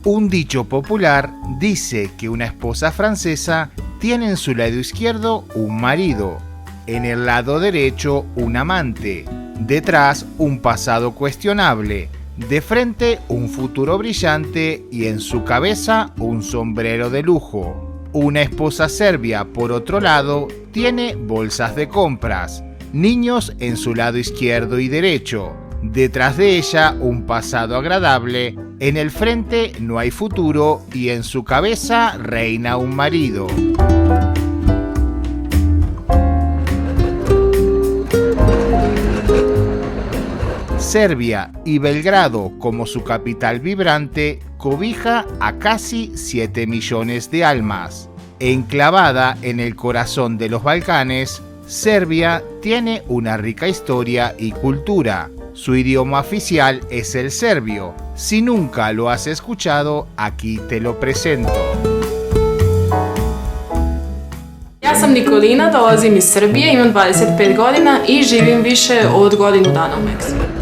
Un dicho popular dice que una esposa francesa tiene en su lado izquierdo un marido, en el lado derecho un amante, detrás un pasado cuestionable, de frente un futuro brillante y en su cabeza un sombrero de lujo. Una esposa serbia, por otro lado, tiene bolsas de compras, niños en su lado izquierdo y derecho, detrás de ella un pasado agradable, en el frente no hay futuro y en su cabeza reina un marido. Serbia y Belgrado, como su capital vibrante, cobija a casi 7 millones de almas. Enclavada en el corazón de los Balcanes, Serbia tiene una rica historia y cultura. Su idioma oficial es el serbio. Si nunca lo has escuchado, aquí te lo presento. Ja sam Nikolina, dolazim iz Srbije, imam 25 godina i živim više od godinu dana u Meksiku.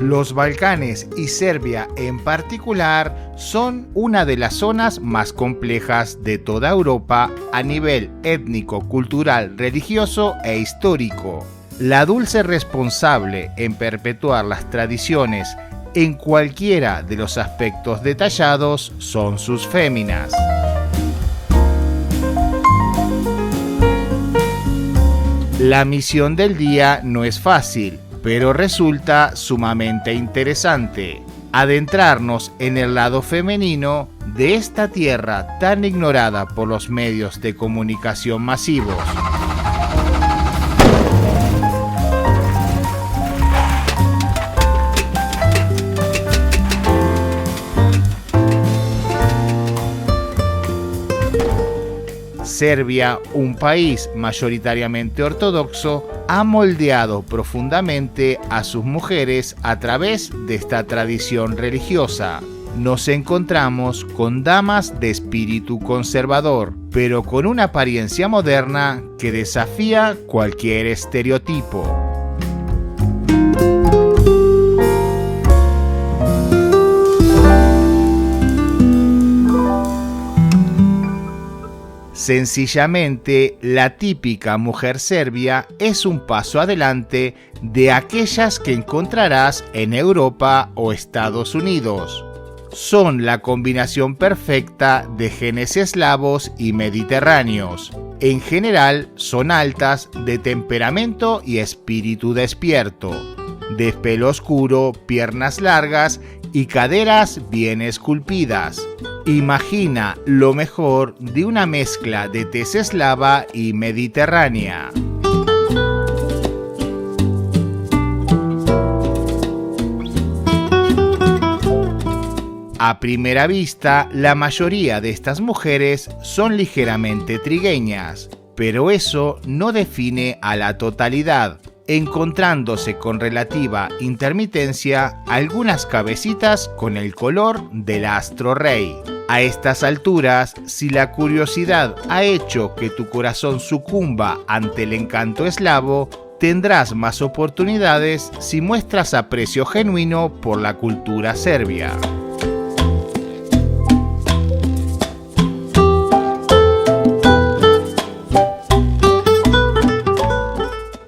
Los Balcanes y Serbia en particular son una de las zonas más complejas de toda Europa a nivel étnico, cultural, religioso e histórico. La dulce responsable en perpetuar las tradiciones en cualquiera de los aspectos detallados son sus féminas. La misión del día no es fácil, pero resulta sumamente interesante. Adentrarnos en el lado femenino de esta tierra tan ignorada por los medios de comunicación masivos. Serbia, un país mayoritariamente ortodoxo, ha moldeado profundamente a sus mujeres a través de esta tradición religiosa. Nos encontramos con damas de espíritu conservador, pero con una apariencia moderna que desafía cualquier estereotipo. Sencillamente, la típica mujer serbia es un paso adelante de aquellas que encontrarás en Europa o Estados Unidos. Son la combinación perfecta de genes eslavos y mediterráneos. En general, son altas, de temperamento y espíritu despierto, de pelo oscuro, piernas largas y caderas bien esculpidas. Imagina lo mejor de una mezcla de tez eslava y mediterránea. A primera vista, la mayoría de estas mujeres son ligeramente trigueñas, pero eso no define a la totalidad, encontrándose con relativa intermitencia algunas cabecitas con el color del astro rey. A estas alturas, si la curiosidad ha hecho que tu corazón sucumba ante el encanto eslavo, tendrás más oportunidades si muestras aprecio genuino por la cultura serbia.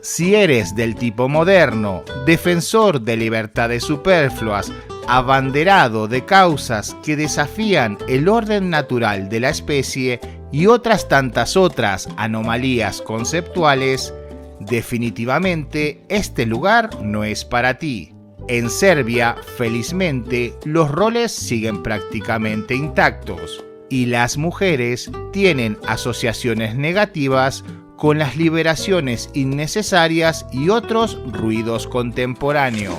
Si eres del tipo moderno, defensor de libertades superfluas, abanderado de causas que desafían el orden natural de la especie y otras tantas otras anomalías conceptuales, definitivamente este lugar no es para ti. En Serbia, felizmente, los roles siguen prácticamente intactos y las mujeres tienen asociaciones negativas con las liberaciones innecesarias y otros ruidos contemporáneos.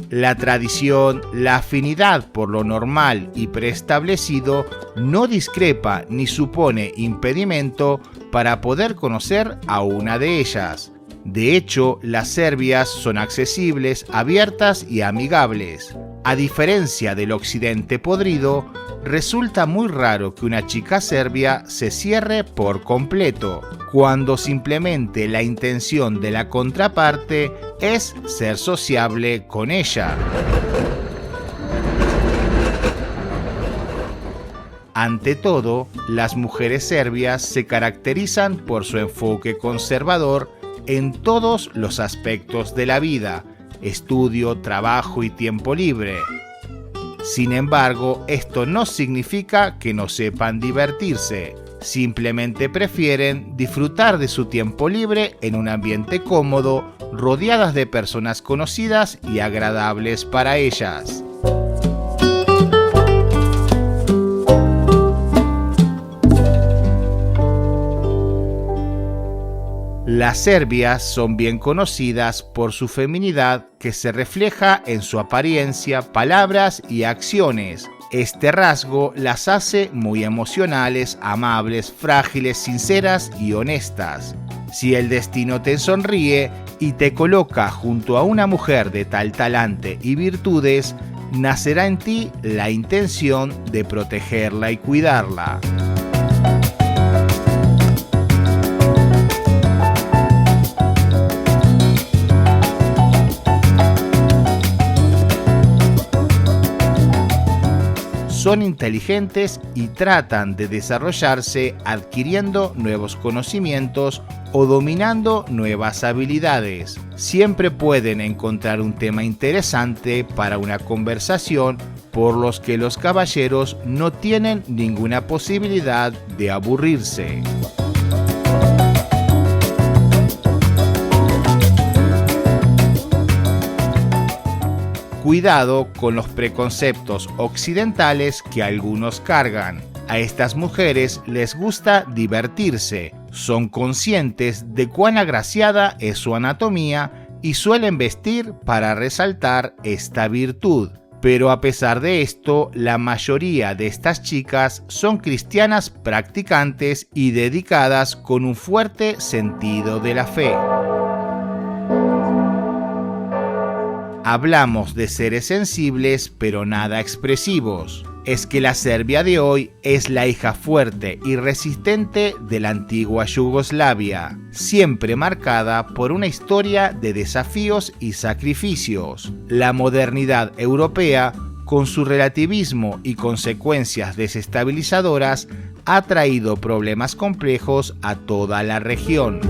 La tradición, la afinidad por lo normal y preestablecido no discrepa ni supone impedimento para poder conocer a una de ellas. De hecho, las serbias son accesibles, abiertas y amigables. A diferencia del occidente podrido, resulta muy raro que una chica serbia se cierre por completo, cuando simplemente la intención de la contraparte es ser sociable con ella. Ante todo, las mujeres serbias se caracterizan por su enfoque conservador en todos los aspectos de la vida: estudio, trabajo y tiempo libre. Sin embargo, esto no significa que no sepan divertirse. Simplemente prefieren disfrutar de su tiempo libre en un ambiente cómodo, rodeadas de personas conocidas y agradables para ellas. Las serbias son bien conocidas por su feminidad, que se refleja en su apariencia, palabras y acciones. Este rasgo las hace muy emocionales, amables, frágiles, sinceras y honestas. Si el destino te sonríe y te coloca junto a una mujer de tal talante y virtudes, nacerá en ti la intención de protegerla y cuidarla. Son inteligentes y tratan de desarrollarse adquiriendo nuevos conocimientos o dominando nuevas habilidades. Siempre pueden encontrar un tema interesante para una conversación, por los que los caballeros no tienen ninguna posibilidad de aburrirse. Cuidado con los preconceptos occidentales que algunos cargan. A estas mujeres les gusta divertirse, son conscientes de cuán agraciada es su anatomía y suelen vestir para resaltar esta virtud. Pero a pesar de esto, la mayoría de estas chicas son cristianas practicantes y dedicadas con un fuerte sentido de la fe. Hablamos de seres sensibles, pero nada expresivos. Es que la Serbia de hoy es la hija fuerte y resistente de la antigua Yugoslavia, siempre marcada por una historia de desafíos y sacrificios. La modernidad europea, con su relativismo y consecuencias desestabilizadoras, ha traído problemas complejos a toda la región.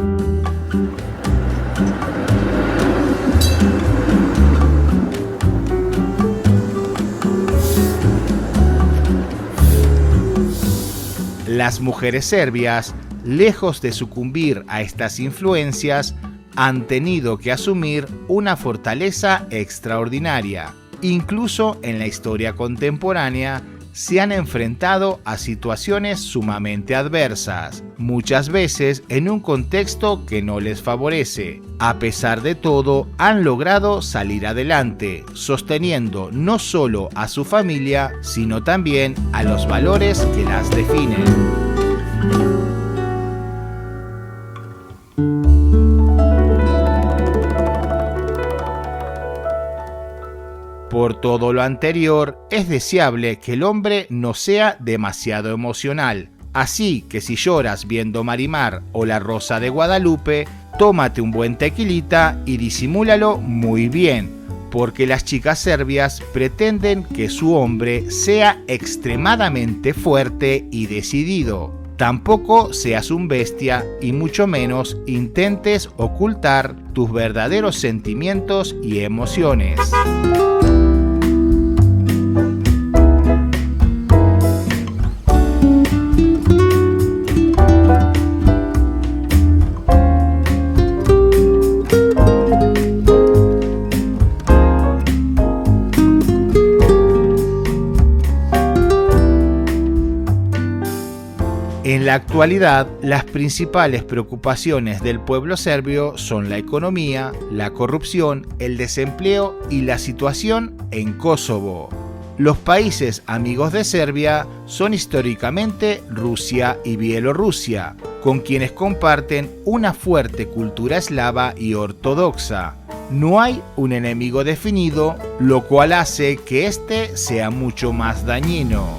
Las mujeres serbias, lejos de sucumbir a estas influencias, han tenido que asumir una fortaleza extraordinaria. Incluso en la historia contemporánea, se han enfrentado a situaciones sumamente adversas, muchas veces en un contexto que no les favorece. A pesar de todo, han logrado salir adelante, sosteniendo no solo a su familia, sino también a los valores que las definen. Por todo lo anterior, es deseable que el hombre no sea demasiado emocional. Así que si lloras viendo Marimar o La Rosa de Guadalupe, tómate un buen tequilita y disimúlalo muy bien, porque las chicas serbias pretenden que su hombre sea extremadamente fuerte y decidido. Tampoco seas un bestia y mucho menos intentes ocultar tus verdaderos sentimientos y emociones. En la actualidad, las principales preocupaciones del pueblo serbio son la economía, la corrupción, el desempleo y la situación en Kosovo. Los países amigos de Serbia son históricamente Rusia y Bielorrusia, con quienes comparten una fuerte cultura eslava y ortodoxa. No hay un enemigo definido, lo cual hace que este sea mucho más dañino.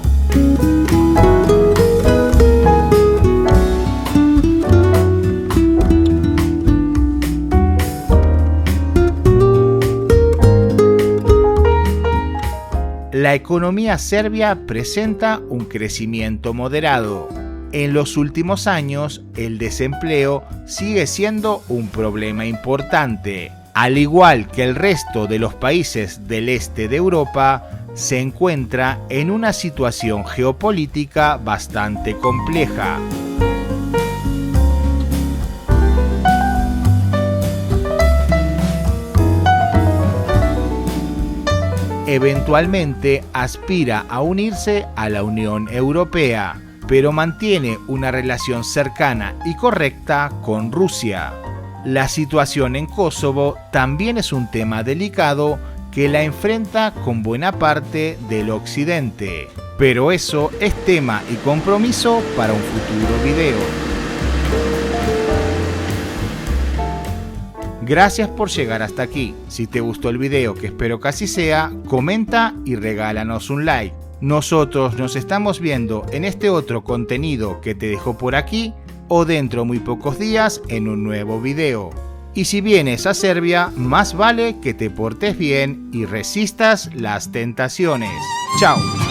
La economía serbia presenta un crecimiento moderado. En los últimos años, el desempleo sigue siendo un problema importante. Al igual que el resto de los países del este de Europa, se encuentra en una situación geopolítica bastante compleja. Eventualmente aspira a unirse a la Unión Europea, pero mantiene una relación cercana y correcta con Rusia. La situación en Kosovo también es un tema delicado que la enfrenta con buena parte del occidente, pero eso es tema y compromiso para un futuro video. Gracias por llegar hasta aquí. Si te gustó el video, que espero que así sea, comenta y regálanos un like. Nosotros nos estamos viendo en este otro contenido que te dejo por aquí o dentro de muy pocos días en un nuevo video. Y si vienes a Serbia, más vale que te portes bien y resistas las tentaciones. ¡Chao!